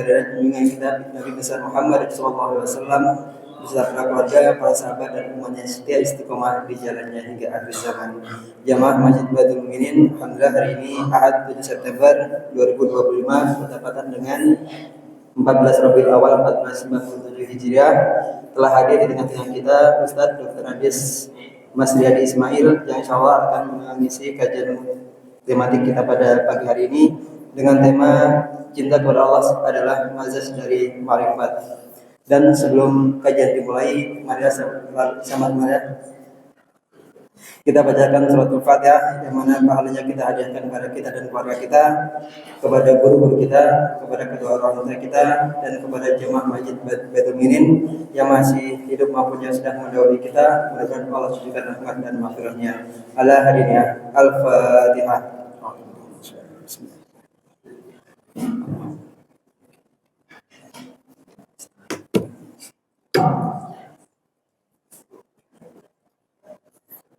kehadiran junjungan kita Nabi besar Muhammad SAW beserta keluarga, para sahabat dan umatnya setia istiqomah di jalannya hingga akhir zaman. Jamaah Masjid Baitul Mukminin, alhamdulillah hari ini Ahad 7 September 2025 bertepatan dengan 14 Rabiul Awal 1497 Hijriah. Telah hadir di tengah-tengah kita Ustadz Dr. Andes Mas Riyadi Ismail yang insya Allah akan mengisi kajian tematik kita pada pagi hari ini dengan tema cinta kepada Allah adalah mazhar dari ma'rifat. Dan sebelum kajian dimulai, mari kita bacakan suratul Fatihah yang mana pahalanya kita hadiahkan kepada kita dan keluarga kita, kepada guru-guru kita, kepada kedua orang tua kita, dan kepada jemaah Masjid Baitul Mukminin yang masih hidup maupun yang sudah mendahului kita. Mudah-mudahan Allah tunjukkan rahmat dan maghfirahnya. Ala hadiniyah. Al-Fatihah.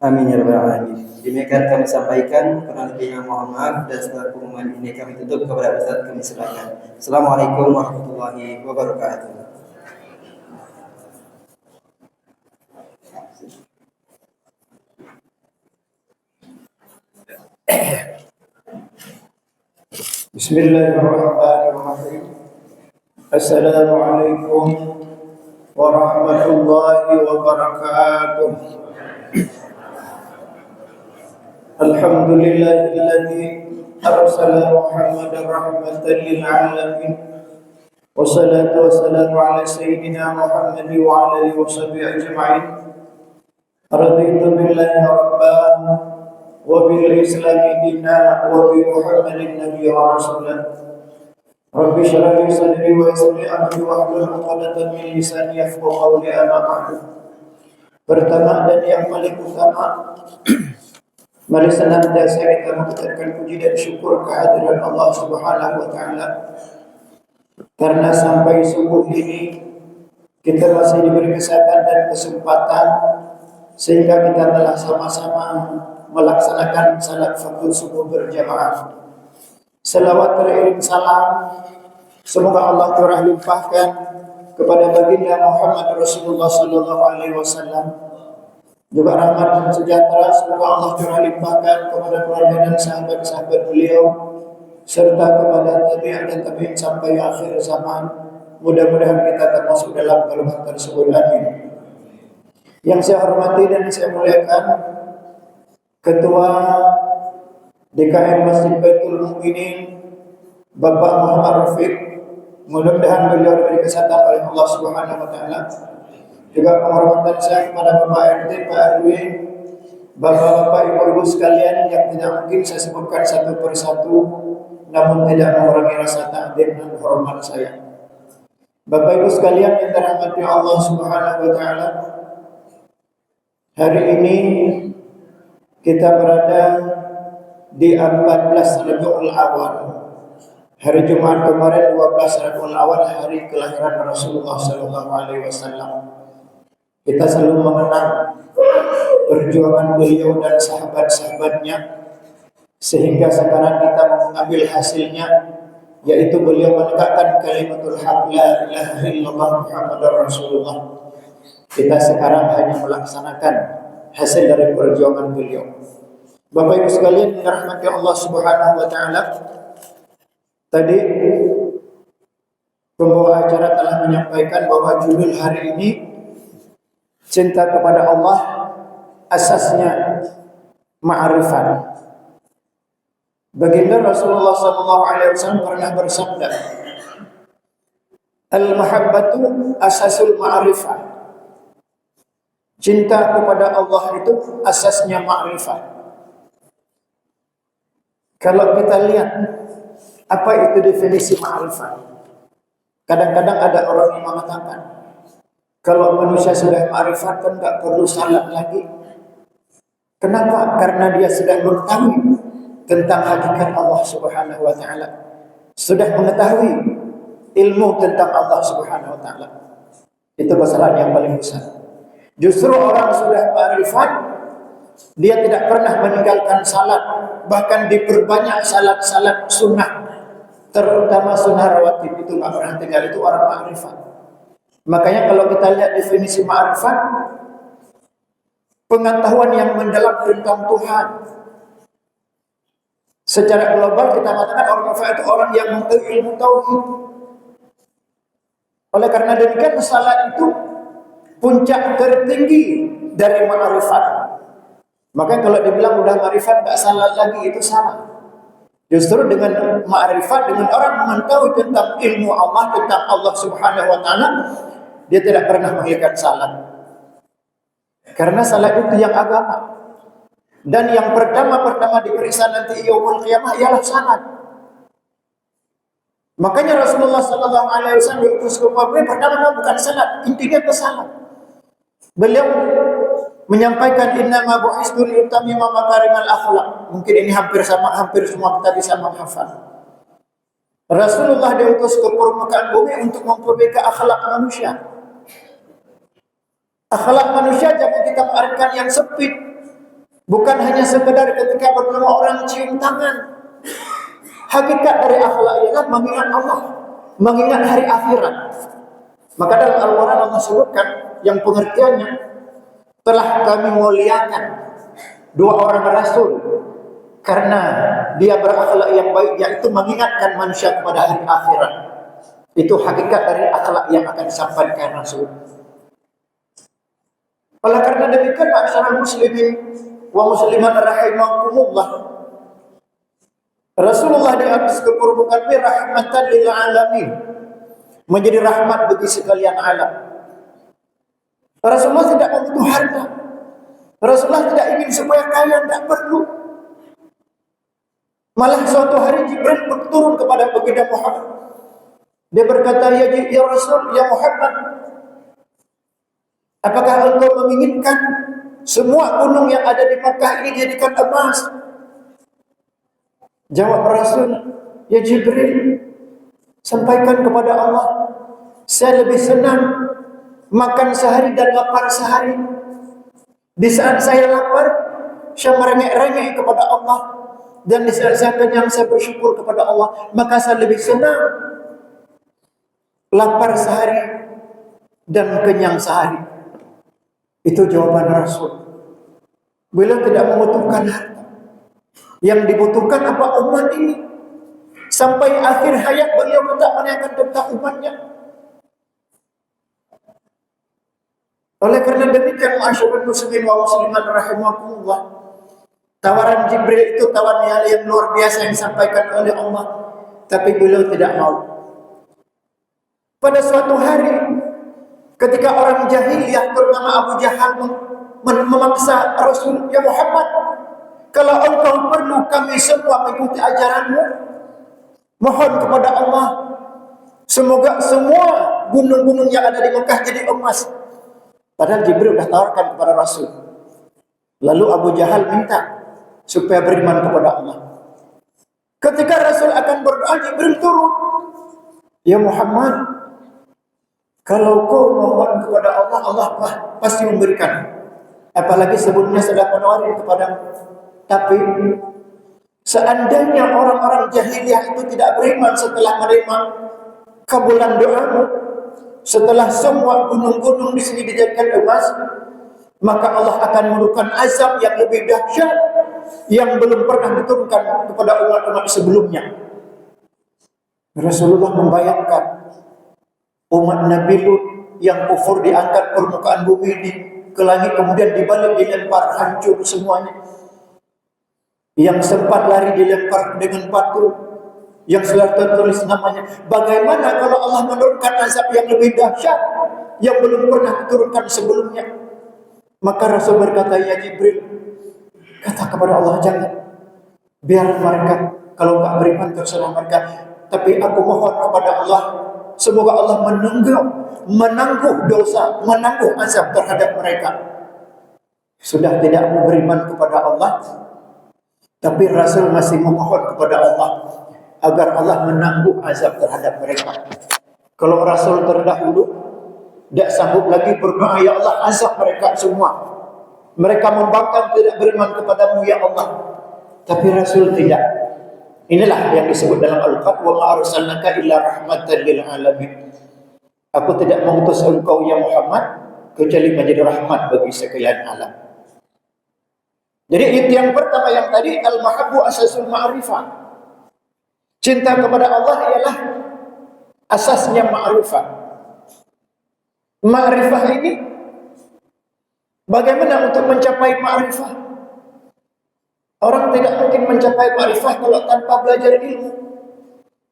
Amin ya rabbal alamin. Demikian kami sampaikan, kurang lebihnya mohon maaf, dan setelah pengumuman ini kami tutup kepada Ustaz kami silakan. Assalamualaikum warahmatullahi wabarakatuh. Bismillahirrahmanirrahim. Assalamualaikum warahmatullahi wabarakatuh. Alhamdulillahilladzi arsala Muhammadar rahmatan lil alamin. Wassalatu wassalamu ala sayyidina Muhammad wa ala alihi washabbihi ajma'in. Raditu billahi rabban wa bil islami dinan wa bi Muhammadin nabiyyan wa rasulan. Rabbi shrah li sadri wa yassir li amri wahlul 'uqdatam min lisani yafqahu qawli. Amma ba'du. Pertama dan yang paling utama, mari senantiasa kita mengucapkan puji dan syukur kehadiran Allah Subhanahu wa taala. Karena sampai subuh ini kita masih diberi kesehatan dan kesempatan sehingga kita telah sama-sama melaksanakan salat fardhu subuh berjamaah. Selawat beriring salam semoga Allah Ta'ala limpahkan kepada baginda Muhammad Rasulullah sallallahu alaihi wasallam. Juga rahmat dan sejahtera semoga Allah Ta'ala limpahkan kepada keluarga dan sahabat-sahabat beliau serta kepada tabi'in dan tabi'in sampai akhir zaman. Mudah-mudahan kita termasuk dalam golongan tersebut. Amin. Yang saya hormati dan saya muliakan Ketua DKM Masjid Baitul Mukminin Bapak Muhammad Rafiq, mudah-mudahan beliau diberi kesehatan oleh Allah Subhanahu wa taala. Juga penghormatan saya kepada Bapak RT, Pak RW, Bapak-bapak, Ibu-ibu sekalian yang tidak mungkin saya sebutkan satu persatu, namun tidak mengurangi rasa takdim dan hormat saya. Bapak Ibu sekalian yang dirahmati Allah Subhanahu wa taala, hari ini kita berada di 14 Rabiul Awal. Hari Jumat kemarin 12 Rabiul Awal, hari kelahiran Rasulullah sallallahu alaihi wasallam. Kita selalu mengenang perjuangan beliau dan sahabat-sahabatnya sehingga sekarang kita mengambil hasilnya, yaitu beliau menegakkan kalimatul haq la ilaha illallah Muhammadar Rasulullah. Kita sekarang hanya melaksanakan hasil dari perjuangan beliau. Bapak Ibu sekalian yang dirahmati Allah Subhanahu wa taala, tadi pembawa acara telah menyampaikan bahwa judul hari ini cinta kepada Allah asasnya ma'rifat. Baginda Rasulullah SAW pernah bersabda, al-mahabbatu asasul ma'rifat. Cinta kepada Allah itu asasnya ma'rifat. Kalau kita lihat apa itu definisi ma'rifat, kadang-kadang ada orang yang mengatakan, kalau manusia sudah ma'rifat kan tak perlu salat lagi. Kenapa? Karena dia sudah mengetahui tentang hakikat Allah Subhanahu wa taala. Sudah mengetahui ilmu tentang Allah Subhanahu wa taala. Itu kesalahan yang paling besar. Justru orang sudah ma'rifat, dia tidak pernah meninggalkan salat, bahkan diperbanyak salat-salat sunnah. terutama sunnah rawatib itu nggak pernah tinggal, itu orang ma'rifat. Makanya kalau kita lihat definisi ma'rifat, pengetahuan yang mendalam tentang Tuhan. Secara global kita katakan orang ma'rifat itu orang yang mengetahui ilmu tauhid. Oleh karena demikian salat itu puncak tertinggi dari ma'rifat. Makanya kalau dibilang udah ma'rifat nggak salat lagi, itu salah. Justru dengan ma'rifat, dengan orang mengetahui tentang ilmu Allah, tentang Allah Subhanahu wa taala, dia tidak pernah menghilangkan salat. Karena salat itu yang agama. Dan yang pertama diperiksa nanti yaumul qiyamah ialah salat. Makanya Rasulullah sallallahu alaihi wasallam diutus ke bumi pertama bukan salat, intinya ke salat. Beliau menyampaikan innama bu'istu liutammima makarimal akhlak. Mungkin ini hampir semua kita bisa menghafal. Rasulullah diutus ke permukaan bumi untuk memperbaiki akhlak manusia. Akhlak manusia jangan kita artikan yang sempit. Bukan hanya sekedar ketika bertemu orang cium tangan. Hakikat dari akhlak ialah mengingat Allah, mengingat hari akhirat. Maka dalam Al-Quran Allah sebutkan yang pengertiannya, telah kami muliakan dua orang rasul karena dia berakhlak yang baik, yaitu mengingatkan manusia kepada hari akhirat. Itu hakikat dari akhlak yang akan disampaikan Rasul. Oleh karena demikian, ma'asyiral muslimin wa muslimat rahimakumullah, Rasulullah di atas keperbukaan rahmatan lil alamin, menjadi rahmat bagi sekalian alam. Rasulullah tidak membutuh harta. Rasulullah tidak ingin supaya kaya, tidak perlu. Malah suatu hari Jibril berturun kepada baginda Muhammad. Dia berkata, ya Rasul, ya Muhammad, apakah engkau menginginkan semua gunung yang ada di Makkah ini dijadikan emas? Jawab Rasul, ya Jibril, sampaikan kepada Allah, saya lebih senang makan sehari dan lapar sehari. Di saat saya lapar, saya merengek-rengek kepada Allah, dan di saat saya kenyang, saya bersyukur kepada Allah. Maka saya lebih senang lapar sehari dan kenyang sehari. Itu jawaban Rasul. Beliau tidak membutuhkan harta. Yang dibutuhkan apa? Umat ini. Sampai akhir hayat beliau tak menanyakan tentang umatnya. Oleh karena demikian, ma'asyiral muslimin wa muslimat rahimakumullah, tawaran Jibril itu tawaran yang luar biasa yang disampaikan oleh Allah, tapi beliau tidak mau. Pada suatu hari, ketika orang jahiliyah bernama Abu Jahal memaksa Rasul, ya Muhammad, kalau engkau perlu kami semua mengikuti ajaranmu, mohon kepada Allah, semoga semua gunung-gunung yang ada di Mekah jadi emas. Padahal Jibril sudah tawarkan kepada Rasul. Lalu Abu Jahal minta supaya beriman kepada Allah. Ketika Rasul akan berdoa, Jibril turun. Ya Muhammad, kalau kau mohon kepada Allah, Allah pasti memberikan. Apalagi sebelumnya sudah menawarkan kepadamu. Tapi seandainya orang-orang jahiliyah itu tidak beriman setelah menerima kabulan doamu, setelah semua gunung-gunung di sini dijadikan emas, maka Allah akan menurunkan azab yang lebih dahsyat yang belum pernah diturunkan kepada umat-umat sebelumnya. Rasulullah membayangkan umat Nabi Lut yang kufur diangkat permukaan bumi ke langit, kemudian dibalik dilempar hancur semuanya. Yang sempat lari dilempar dengan batu yang sudah tertulis namanya. Bagaimana kalau Allah menurunkan azab yang lebih dahsyat yang belum pernah diturunkan sebelumnya? Maka Rasul berkata, ya Jibril, kata kepada Allah, jangan, biar mereka kalau enggak beriman terserah mereka, tapi aku mohon kepada Allah, semoga Allah menangguh dosa, menangguh azab terhadap mereka. Sudah tidak mau beriman kepada Allah, tapi Rasul masih memohon kepada Allah agar Allah menangguh azab terhadap mereka. Kalau Rasul terdahulu tidak sanggup lagi berdoa, ya Allah azab mereka semua, mereka membangkang tidak beriman kepadamu ya Allah. Tapi Rasul tidak. Inilah yang disebut dalam Al-Qur'an, wa ma arsalnaka illa rahmatan lil alamin. Aku tidak mengutus engkau ya Muhammad kecuali menjadi rahmat bagi sekalian alam. Jadi itu yang pertama yang tadi, al-mahabbu asasul ma'rifah. Cinta kepada Allah ialah asasnya ma'rifah. Ma'rifah ini bagaimana untuk mencapai ma'rifah? Orang tidak mungkin mencapai ma'rifah kalau tanpa belajar ilmu.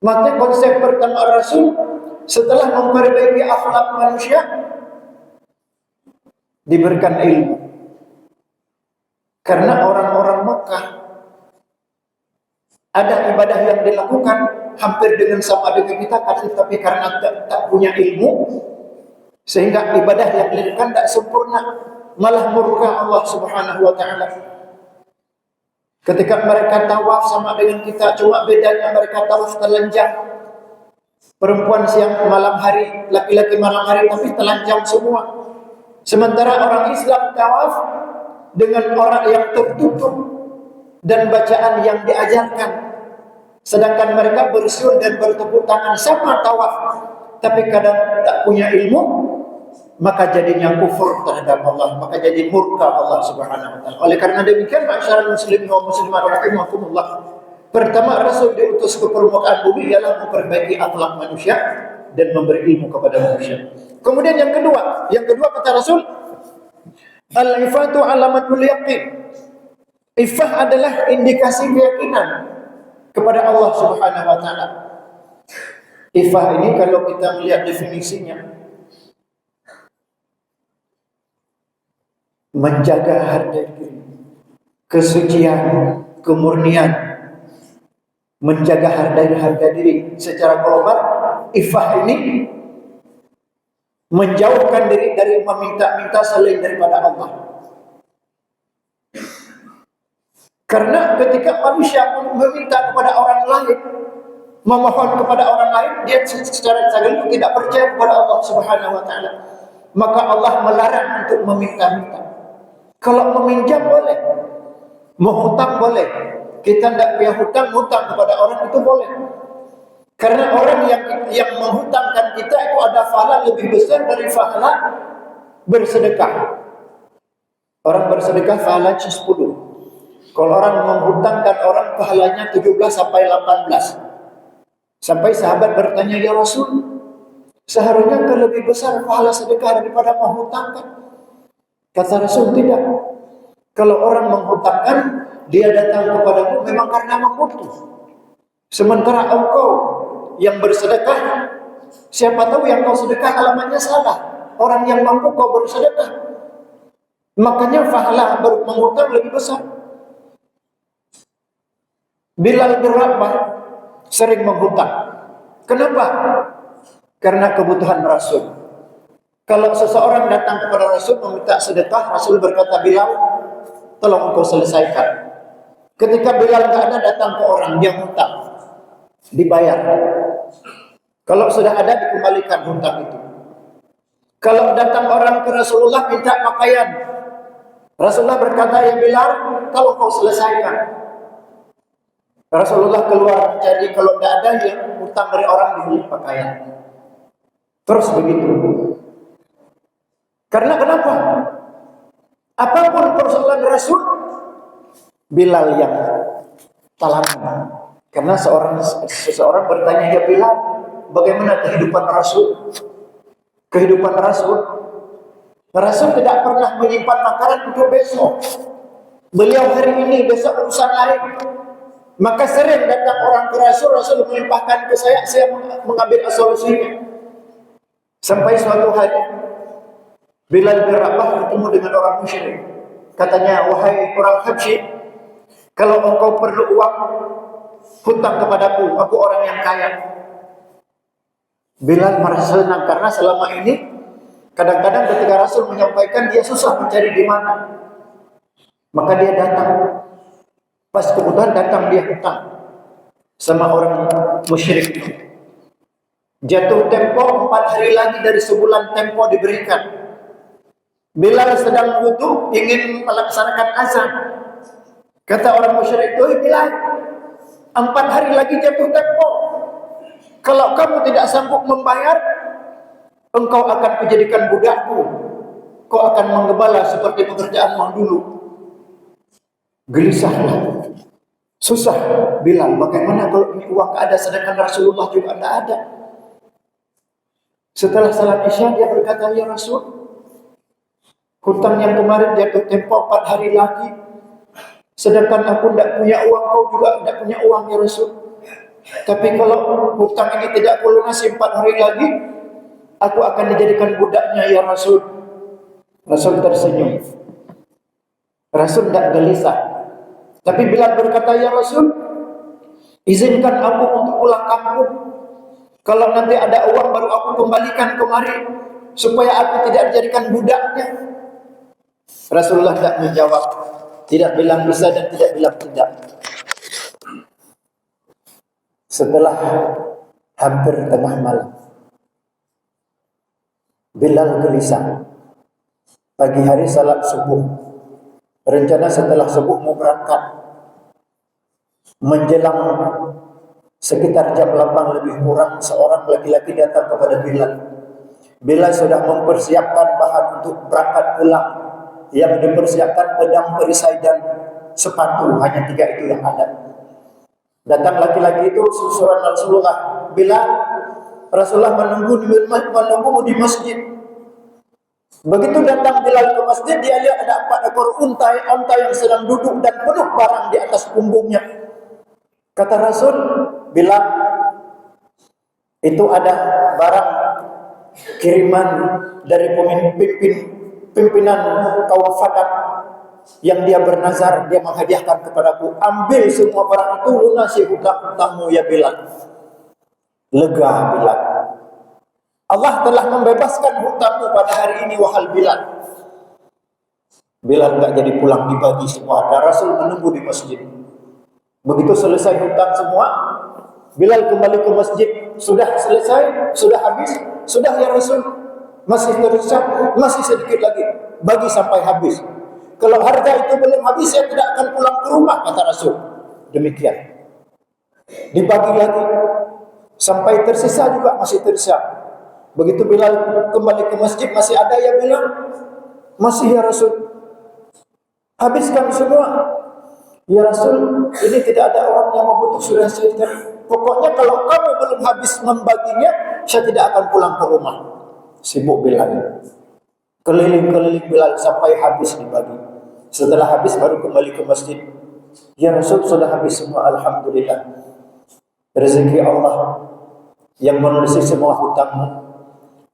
Maka konsep pertama Rasul setelah memperbaiki akhlak manusia, diberikan ilmu. Karena orang-orang Mekah ada ibadah yang dilakukan hampir dengan sama dengan kita, tapi karena tak punya ilmu, sehingga ibadah yang dilakukan tak sempurna, malah murka Allah Subhanahu wa taala. Ketika mereka tawaf sama dengan kita, cuma bedanya mereka tawaf telanjang. Perempuan siang malam hari, laki-laki malam hari, tapi telanjang semua. Sementara orang Islam tawaf dengan orang yang tertutup dan bacaan yang diajarkan. Sedangkan mereka bersyukur dan bertepuk tangan sama tawaf, tapi kadang tak punya ilmu, maka jadinya kufur terhadap Allah, maka jadi murka Allah Subhanahu wa taala. Oleh karena demikian, masyarakat muslimin wa muslimat rahimakumullah, pertama Rasul diutus ke permukaan bumi ialah memperbaiki akhlak manusia dan memberi ilmu kepada manusia. Kemudian yang kedua kata Rasul, al-ifatu alamatul yaqin. Ifah adalah indikasi keyakinan kepada Allah Subhanahu wa taala. Ifah ini kalau kita melihat definisinya, menjaga harga diri, kesucian, kemurnian, menjaga harga diri secara global. Ifah ini menjauhkan diri dari meminta-minta selain daripada Allah. Karena ketika manusia meminta kepada orang lain, memohon kepada orang lain, dia secara tidak percaya kepada Allah Subhanahu wa taala. Maka Allah melarang untuk meminta-minta. Kalau meminjam boleh, menghutang boleh. Kita tidak punya hutang kepada orang itu boleh. Karena orang yang menghutangkan kita itu ada pahala lebih besar dari pahala bersedekah. Orang bersedekah pahalanya 10. Kalau orang menghutangkan orang pahalanya 17 sampai 18. Sampai sahabat bertanya, ya Rasul, seharusnya lebih besar pahala sedekah daripada menghutangkan. Kata Rasul, tidak. Kalau orang menghutangkan, dia datang kepadamu memang karena membutuh. Sementara engkau yang bersedekah, siapa tahu yang kau sedekah alamatnya salah. Orang yang mampu kau bersedekah, makanya pahala menghutang lebih besar. Bilal bin Rabah sering menghutang. Kenapa? Karena kebutuhan Rasul. Kalau seseorang datang kepada Rasul meminta sedekah, Rasul berkata, Bilal, tolong engkau selesaikan. Ketika Bilal tidak ada, datang ke orang, dia hutang, dibayar. Kalau sudah ada, dikembalikan hutang itu. Kalau datang orang ke Rasulullah minta pakaian, Rasulullah berkata, ya Bilal, tolong kau selesaikan. Rasulullah keluar mencari, kalau tidak ada, dia hutang dari orang dibeli pakaian. Terus begitu. Karena kenapa? Apapun persoalan Rasul, Bilal yang talangan. Karena seseorang bertanya, ya Bilal, bagaimana kehidupan Rasul? Kehidupan Rasul tidak pernah menyimpan makanan untuk besok. Beliau hari ini, besok urusan lain. Maka sering datang orang ke Rasul, Rasul melimpahkan ke saya mengambil solusinya. Sampai suatu hari Bilal bin Rabah bertemu dengan orang musyrik. Katanya, wahai orang Habsyi, kalau engkau perlu uang, hutang kepadaku, aku orang yang kaya. Bilal merasa senang karena selama ini kadang-kadang ketika Rasul menyampaikan, dia susah mencari di mana. Maka dia datang. Pas kebutuhan datang, dia hutang sama orang musyrik. Jatuh tempo 4 hari lagi dari sebulan tempo diberikan. Bilal sedang wudu, ingin melaksanakan azan. Kata orang musyrik itu, Bilal, 4 hari lagi jatuh tempo. Kalau kamu tidak sanggup membayar, engkau akan kujadikan budakku. Kau akan menggembala seperti pekerjaanmu dulu. Gelisahlah. Susah. Bilal, bagaimana kalau ini uang ada sedangkan Rasulullah juga tidak ada? Setelah salat Isya dia berkata, ya Rasul, hutang yang kemarin jatuh tempo 4 hari lagi. Sedangkan aku tidak punya uang, kau juga tidak punya uang ya Rasul. Tapi kalau hutang ini tidak aku lunasi 4 hari lagi, aku akan dijadikan budaknya ya Rasul. Rasul tersenyum. Rasul tidak gelisah. Tapi Bilal berkata, ya Rasul, izinkan aku untuk pulang kampung. Kalau nanti ada uang baru aku kembalikan kemari, supaya aku tidak dijadikan budaknya. Rasulullah tidak menjawab, tidak bilang bisa dan tidak bilang tidak. Setelah hampir tengah malam, Bilal gelisah. Pagi hari salat subuh, rencana setelah subuh mau berangkat. Menjelang sekitar jam 8 lebih kurang, seorang laki-laki datang kepada Bilal. Bilal sudah mempersiapkan bahan untuk berangkat pulang. Yang dipersiapkan pedang, perisai dan sepatu, hanya 3 itu yang ada. Datang laki-laki itu susuran Rasulullah. Bilal, Rasulullah menunggumu di masjid. Begitu datang Bilal ke masjid, dia lihat ada 4 ekor unta yang sedang duduk dan penuh barang di atas punggungnya. Kata Rasul, Bilal, itu ada barang kiriman dari pimpinan kaum Fadak yang dia bernazar, dia menghadiahkan kepadaku. Ambil semua barang itu, lunasi hutang-hutangmu ya Bilal. Lega Bilal. Allah telah membebaskan hutangmu pada hari ini wahai Bilal. Bilal tak jadi pulang, dibagi semua. Dan Rasul menunggu di masjid. Begitu selesai hutang semua, Bilal kembali ke masjid. Sudah selesai, sudah habis, sudah ya Rasul. Masih tersisa, masih sedikit lagi. Bagi sampai habis. Kalau harta itu belum habis, saya tidak akan pulang ke rumah, kata Rasul. Demikian. Dibagi lagi. Sampai tersisa juga masih tersisa. Begitu Bilal kembali ke masjid, masih ada ya Bilal? Masih ya Rasul. Habiskan semua. Ya Rasul, ini tidak ada orang yang membutuh, sudah saya. Pokoknya kalau kamu belum habis membaginya, saya tidak akan pulang ke rumah. Sibuk Bilal. Keliling-keliling Bilal sampai habis dibagi. Setelah habis baru kembali ke masjid. Ya Rasul, sudah habis semua, alhamdulillah. Rezeki Allah yang menelusuri semua hutangmu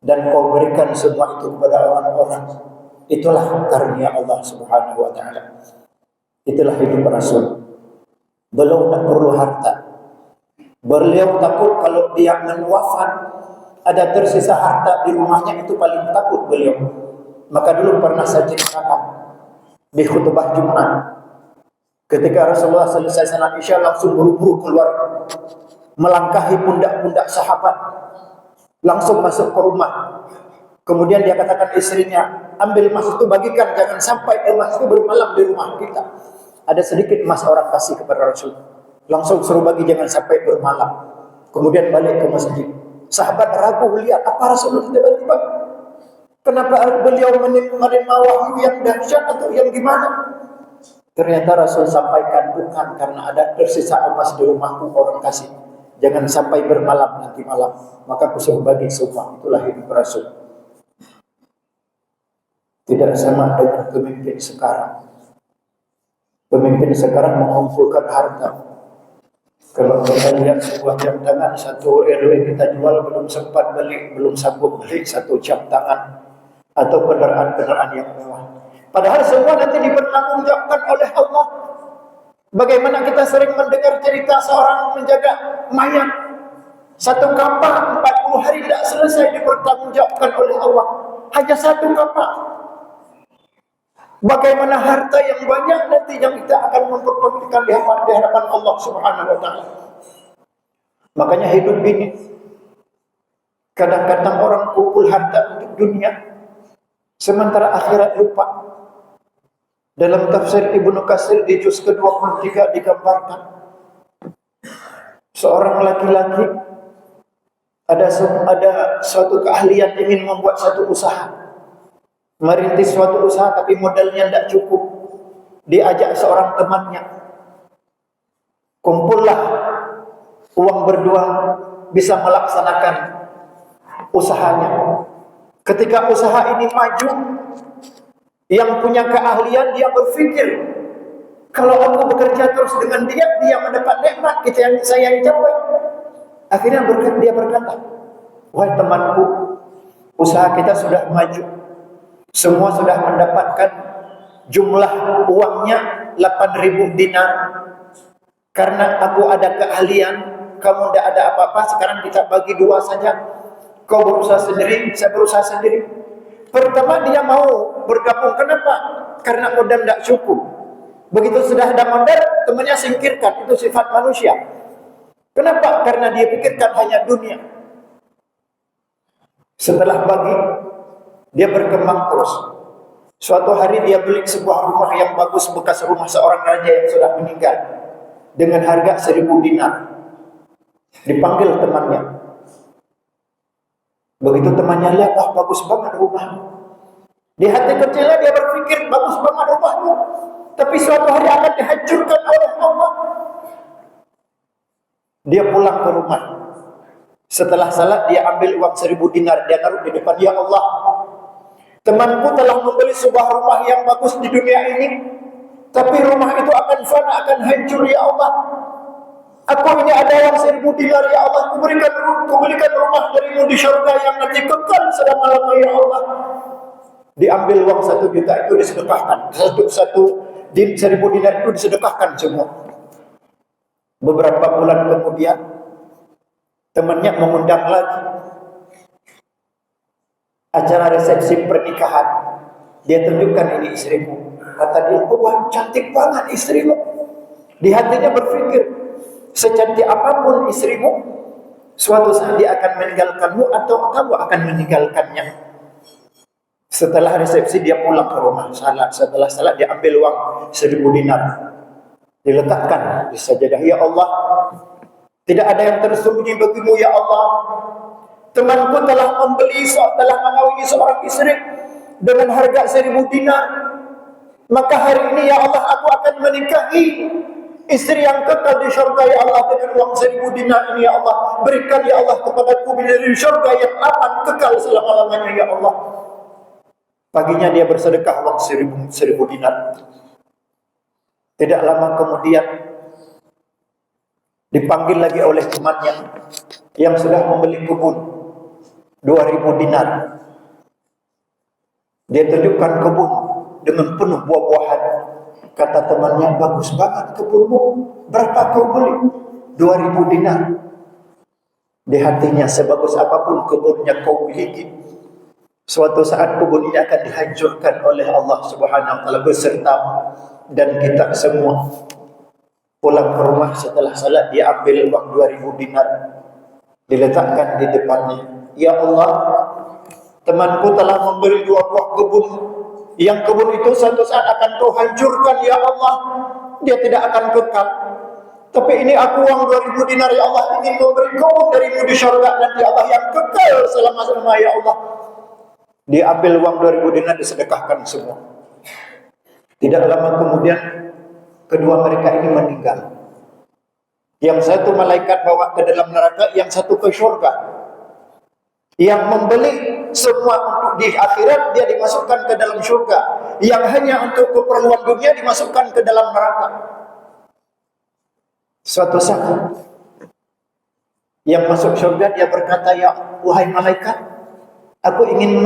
dan kau berikan semua itu kepada orang-orang. Itulah karunia Allah Subhanahu wa taala. Itulah hidup Rasul. Beliau tak perlu harta. Beliau takut kalau dia wafat, ada tersisa harta di rumahnya, itu paling takut beliau. Maka dulu pernah saya ceritakan di khutbah Jumat, ketika Rasulullah selesai salat Isya langsung buru-buru keluar, melangkahi pundak-pundak sahabat, langsung masuk ke rumah. Kemudian dia katakan istrinya, ambil emas itu bagikan, jangan sampai emas itu bermalam di rumah kita. Ada sedikit emas orang kasih kepada Rasul, langsung suruh bagi, jangan sampai bermalam. Kemudian balik ke masjid. Sahabat ragu, lihat apa Rasulullah tiba-tiba, kenapa beliau menerima wahyu yang dahsyat atau yang gimana? Ternyata Rasul sampaikan, bukan karena ada tersisa emas di rumahku orang kasih, jangan sampai bermalam nanti malam, maka aku suruh bagi semua. Itulah hidup Rasul. Tidak sama dengan pemimpin sekarang. Pemimpin sekarang mengumpulkan harta. Kalau kita lihat sebuah jam tangan, 1 RW kita jual, belum sempat beli, belum sanggup beli 1 jam tangan. Atau kendaraan-kendaraan yang mewah. Padahal semua nanti dipertanggungjawabkan oleh Allah. Bagaimana kita sering mendengar cerita seorang menjaga mayat. 1 kapal 40 hari tidak selesai, dipertanggungjawabkan oleh Allah. Hanya 1 kapal. Bagaimana harta yang banyak nanti yang kita akan mempertahankan di hadapan Allah Subhanahu wa taala. Makanya hidup ini, kadang-kadang orang kumpul harta untuk dunia, sementara akhirat lupa. Dalam tafsir Ibnu Katsir di juz ke-23 digambarkan, Seorang laki-laki ada suatu keahlian ingin membuat satu usaha, merintis suatu usaha, tapi modalnya tidak cukup. Diajak seorang temannya, kumpullah uang berdua bisa melaksanakan usahanya. Ketika usaha ini maju, yang punya keahlian dia berpikir, kalau aku bekerja terus dengan dia, dia mendapat nikmat, saya yang capek. Akhirnya dia berkata, wahai temanku, usaha kita sudah maju, semua sudah mendapatkan jumlah uangnya 8.000 dinar. Karena aku ada keahlian, kamu tidak ada apa-apa, sekarang kita bagi dua saja. Kau berusaha sendiri, saya berusaha sendiri. Pertama dia mau bergabung, kenapa? Karena modal tidak cukup. Begitu sudah ada modal, temannya singkirkan, itu sifat manusia. Kenapa? Karena dia pikirkan hanya dunia. Setelah bagi, dia berkembang terus. Suatu hari dia beli sebuah rumah yang bagus, bekas rumah seorang raja yang sudah meninggal, dengan harga 1.000 dinar. Dipanggil temannya. Begitu temannya lihat, bagus banget rumah. Di hati kecilnya dia berpikir, bagus banget rumahmu, tapi suatu hari akan dihancurkan oleh Allah. Dia pulang ke rumah. Setelah salat dia ambil uang 1.000 dinar, dia taruh di depan, ya Allah, temanku telah membeli sebuah rumah yang bagus di dunia ini, tapi rumah itu akan fana, akan hancur, ya Allah. Aku ini ada uang 1.000 dinar, ya Allah, kuberikan rumah darimu di syurga yang nanti kekal selama-lamanya, ya Allah. Diambil uang 1 juta itu disedekahkan, 1.000 dinar itu disedekahkan semua. Beberapa bulan kemudian temannya mengundang lagi acara resepsi pernikahan. Dia tunjukkan, ini istrimu. Kata dia, wah cantik banget istrimu. Di hatinya berpikir, secantik apapun istrimu, suatu saat dia akan meninggalkanmu atau kamu akan meninggalkannya. Setelah resepsi dia pulang ke rumah, setelah salat dia ambil uang 1.000 dinar, diletakkan di sajadah. Ya Allah, tidak ada yang tersembunyi bagimu, ya Allah. Temanku telah mengawini seorang istri dengan harga 1.000 dinar. Maka hari ini, ya Allah, aku akan menikahi istri yang kekal di syurga, ya Allah, dengan uang 1.000 dinar ini, ya Allah. Berikan, ya Allah, kepadaku bidadari syurga yang aman kekal selama-lamanya, ya Allah. Paginya dia bersedekah uang 1.000 dinar. Tidak lama kemudian dipanggil lagi oleh temannya yang sudah membeli kebun 2.000 dinar. Dia tunjukkan kebun dengan penuh buah-buahan. Kata temannya, bagus banget kebunmu. Berapa kau beli? 2.000 dinar. Di hatinya, sebagus apapun kebunnya kau miliki, suatu saat kebun ini akan dihancurkan oleh Allah Subhanahu wa taala beserta dan kita semua. Pulang ke rumah setelah salat, dia ambil uang 2.000 dinar, diletakkan di depannya. Ya Allah, temanku telah memberi 2 buah kebun, yang kebun itu suatu saat akan kau hancurkan, ya Allah. Dia tidak akan kekal. Tapi ini aku uang 2.000 dinar, ya Allah, ingin memberi kebun darimu di syurga nanti, ya Allah, yang kekal selama-lamanya, ya Allah. Dia ambil uang 2.000 dinar, disedekahkan semua. Tidak lama kemudian kedua mereka ini meninggal. Yang satu malaikat bawa ke dalam neraka, yang satu ke syurga. Yang membeli semua untuk di akhirat dia dimasukkan ke dalam syurga, yang hanya untuk keperluan dunia dimasukkan ke dalam neraka. Suatu saat yang masuk syurga dia berkata, ya wahai malaikat, aku ingin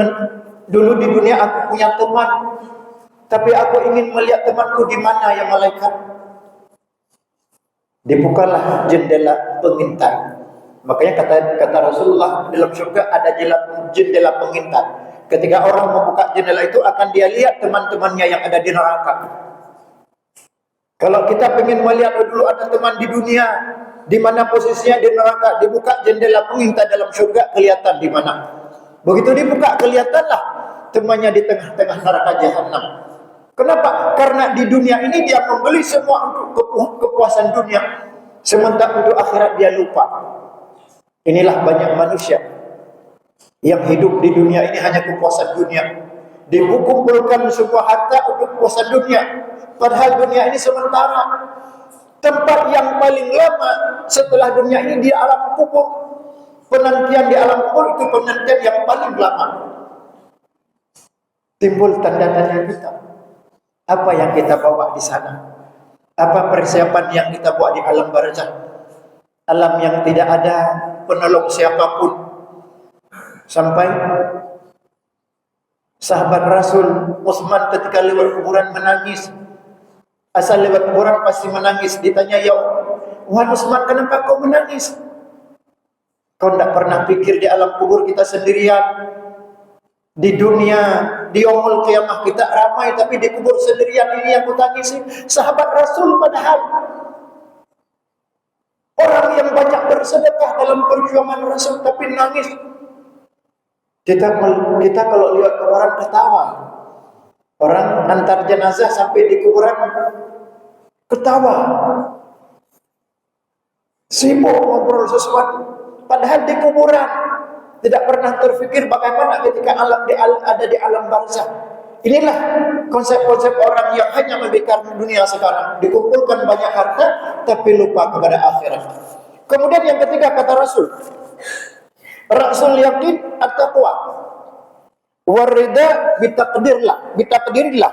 dulu di dunia aku punya teman, tapi aku ingin melihat temanku di mana, ya malaikat. Dibukalah jendela pengintai. Makanya kata Rasulullah, dalam surga ada jendela pengintai. Ketika orang membuka jendela itu, akan dia lihat teman-temannya yang ada di neraka. Kalau kita ingin melihat dulu ada teman di dunia, di mana posisinya di neraka, dibuka jendela pengintai dalam surga, kelihatan di mana. Begitu dibuka, kelihatanlah temannya di tengah-tengah neraka jahanam. Kenapa? Karena di dunia ini dia membeli semua untuk kepuasan dunia. sementara untuk akhirat dia lupa. Inilah banyak manusia yang hidup di dunia ini hanya kepuasan dunia. Dikumpulkan semua harta untuk kepuasan dunia, padahal dunia ini sementara. Tempat yang paling lama setelah dunia ini di alam kubur. Penantian di alam kubur itu penantian yang paling lama. Timbul tanda-tanda kita. Apa yang kita bawa di sana? Apa persiapan yang kita bawa di alam barzakh? Alam yang tidak ada penolong siapapun. Sampai sahabat Rasul Utsman ketika lewat kuburan menangis. Asal lewat kuburan pasti menangis. Ditanya, ya Wahai Utsman, kenapa kau menangis? Kau tidak pernah pikir di alam kubur kita sendirian. Di dunia, di yaumul qiyamah kita ramai, tapi di kubur sendirian. Ini yang ku tangisi. Sahabat Rasul padahal orang yang banyak bersedekah dalam perjuangan Rasul, tapi nangis. Kita kalau lihat kuburan ketawa. Orang antar jenazah sampai di kuburan ketawa, sibuk ngobrol sesuatu. Padahal di kuburan tidak pernah terfikir bagaimana ketika ada di alam barzakh. Inilah konsep-konsep orang yang hanya memikirkan dunia sekarang. Dikumpulkan banyak harta tapi lupa kepada akhirat. Kemudian yang ketiga kata Rasul yakin at-taqwa warida bitaqdirillah.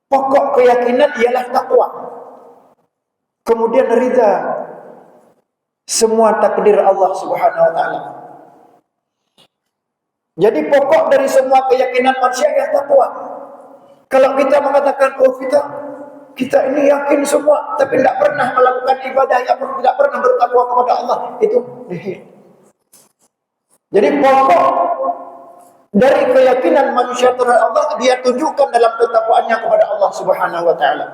Pokok keyakinan ialah takwa. Kemudian ridha semua takdir Allah Subhanahu wa taala. Jadi pokok dari semua keyakinan manusia ialah takwa. Kalau kita mengatakan kita ini yakin semua tapi tidak pernah melakukan ibadah, tidak pernah bertakwa kepada Allah, itu nihil. Jadi pokok dari keyakinan manusia terhadap Allah dia tunjukkan dalam ketakwaannya kepada Allah Subhanahu wa taala.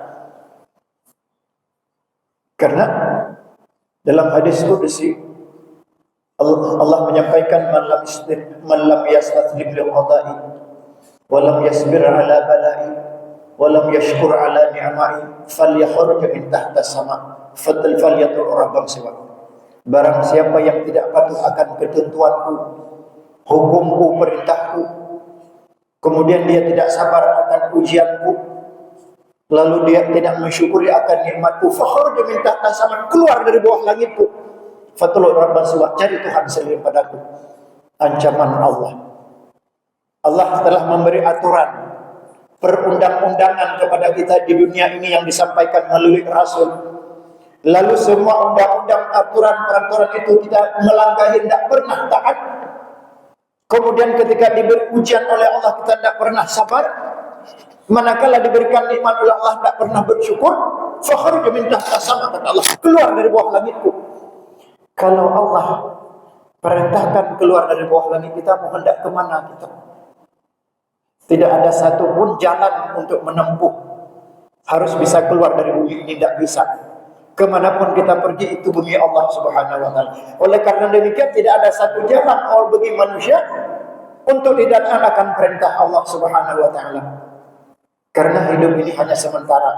Karena dalam hadis qudsi Allah menyampaikan man lam yastaslim lil qada'i wa lam yasbir ala bala'i wa lam yashkur ala ni'ma'i falyakhruj min tahta sama falyatur rabban siwa. Barang siapa yang tidak patuh akan ketentuanku, hukumku, perintahku, kemudian dia tidak sabar akan ujianku, lalu dia tidak mensyukuri akan nikmatku, fakhruj min tahta sama, keluar dari bawah langitku, fatul rabban siwa, cari Tuhan selain padaku. Ancaman Allah. Allah telah memberi aturan perundang-undangan kepada kita di dunia ini yang disampaikan melalui Rasul. Lalu semua undang-undang, aturan-peraturan itu kita melangkahi, tidak pernah taat. Kemudian ketika diberi ujian oleh Allah kita tidak pernah sabar. Manakala diberikan nikmat oleh Allah tidak pernah bersyukur. Fakhruj min tahta sama, kata Allah, keluar dari bawah langitku. Kalau Allah perintahkan keluar dari bawah langit kita, mau hendak kemana kita? Tidak ada satu pun jalan untuk menempuh. Harus bisa keluar dari bumi ini, tidak bisa. Kemanapun kita pergi itu bumi Allah Subhanahu wa taala. Oleh karena demikian tidak ada satu jalan bagi manusia untuk tidak akan perintah Allah Subhanahu wa taala. Karena hidup ini hanya sementara.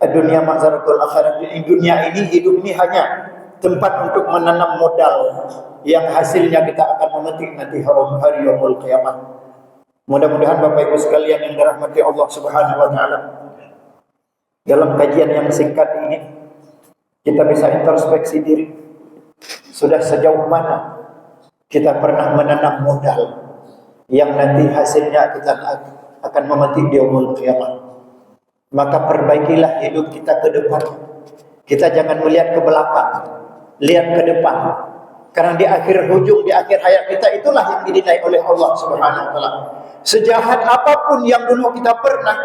Dunia mazaratul akhirat. Dunia ini, hidup ini hanya tempat untuk menanam modal yang hasilnya kita akan memetik nanti hari yaumul qiyamah. Mudah-mudahan Bapak Ibu sekalian yang dirahmati Allah Subhanahu wa taala, dalam kajian yang singkat ini kita bisa introspeksi diri. Sudah sejauh mana kita pernah menanam modal yang nanti hasilnya kita akan memetik di yaumul qiyamah. Maka perbaikilah hidup kita ke depan. Kita jangan melihat ke belakang, lihat ke depan. Karena di akhir hujung, di akhir hayat kita, itulah yang dinilai oleh Allah Subhanahu wa taala. Sejahat apapun yang dulu kita pernah,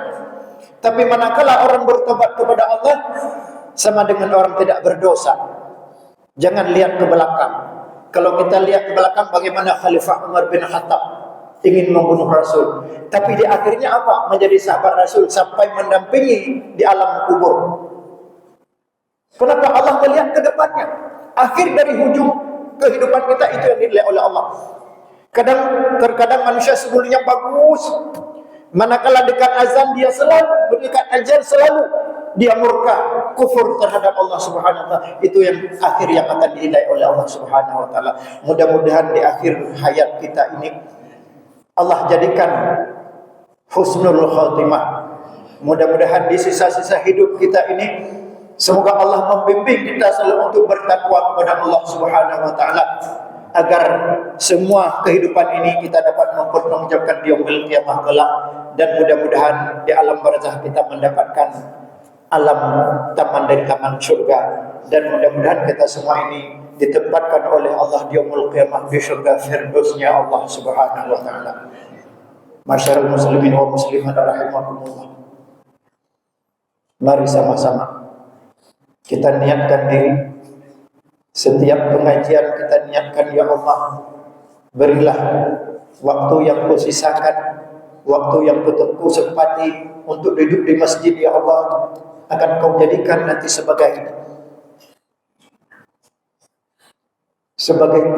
tapi manakala orang bertobat kepada Allah, sama dengan orang tidak berdosa. Jangan lihat ke belakang. Kalau kita lihat ke belakang, bagaimana Khalifah Umar bin Khattab ingin membunuh Rasul, tapi di akhirnya apa? Menjadi sahabat Rasul sampai mendampingi di alam kubur. Kenapa? Allah melihat ke depannya. Akhir dari hujung kehidupan kita itu yang dinilai oleh Allah. Terkadang manusia sebelumnya bagus, manakala dekat azan dia selalu, dekat azan selalu dia murka, kufur terhadap Allah Subhanahu wa taala. Itu yang akhir yang akan dinilai oleh Allah Subhanahu wa taala. Mudah-mudahan di akhir hayat kita ini Allah jadikan husnul khatimah. Mudah-mudahan di sisa-sisa hidup kita ini semoga Allah membimbing kita selalu untuk bertakwa kepada Allah Subhanahu wa taala, agar semua kehidupan ini kita dapat mempertanggungjawabkan di yaumil qiyamah kelak, dan mudah-mudahan di alam barzakh kita mendapatkan alam taman dari taman surga, dan mudah-mudahan kita semua ini ditempatkan oleh Allah di yaumil qiyamah di surga firdausnya Allah Subhanahu wa taala. Masyarul muslimin wa muslimat rahimakumullah. Mari sama-sama kita niatkan diri. Setiap pengajian kita niatkan, ya Allah, berilah waktu yang kau sisakan, waktu yang kau sempati untuk duduk di masjid, ya Allah, akan kau jadikan nanti sebagai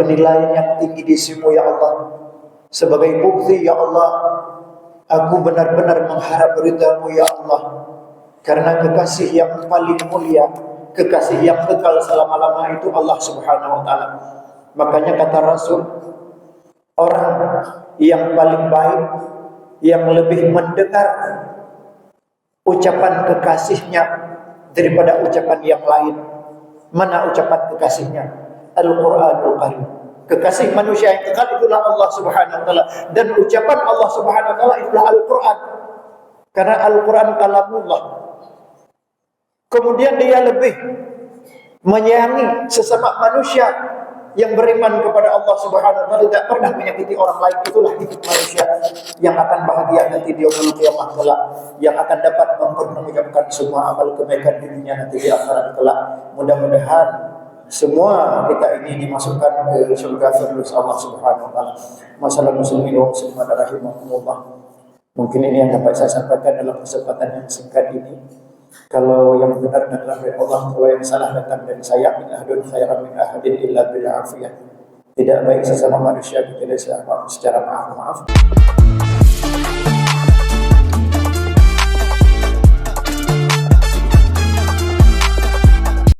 penilaian yang tinggi di sisimu, ya Allah, sebagai bukti, ya Allah, aku benar-benar mengharap ridha-Mu, ya Allah, karena kekasih yang paling mulia, kekasih yang kekal selama-lama itu Allah Subhanahu wa taala. Makanya kata Rasul, orang yang paling baik, yang lebih mendengar ucapan kekasihnya daripada ucapan yang lain. Mana ucapan kekasihnya? Al-Qur'anul Karim. Kekasih manusia yang kekal itulah Allah Subhanahu wa taala, dan ucapan Allah Subhanahu wa taala itulah Al-Qur'an. Karena Al-Qur'an kalamullah. Kemudian dia lebih menyayangi sesama manusia yang beriman kepada Allah Subhanahu wa taala, tidak pernah menyakiti orang lain. Itulah hidup manusia yang akan bahagia nanti di yaumul qiyamah kelak, yang akan dapat mempertanggungjawabkan semua amal kebaikan dirinya nanti di akhirat kelak. Mudah-mudahan semua kita ini dimasukkan ke surga firdaus Allah Subhanahu wa taala. Masalah muslimin wa muslimat rahimakumullah. Mungkin ini yang dapat saya sampaikan dalam kesempatan yang singkat ini. Kalau yang benar adalah dari Allah, kalau yang salah datang dari saya, in ahadun khairan min ahadin illa bil afiyah. Tidak baik sesama manusia kecuali secara maaf-maaf.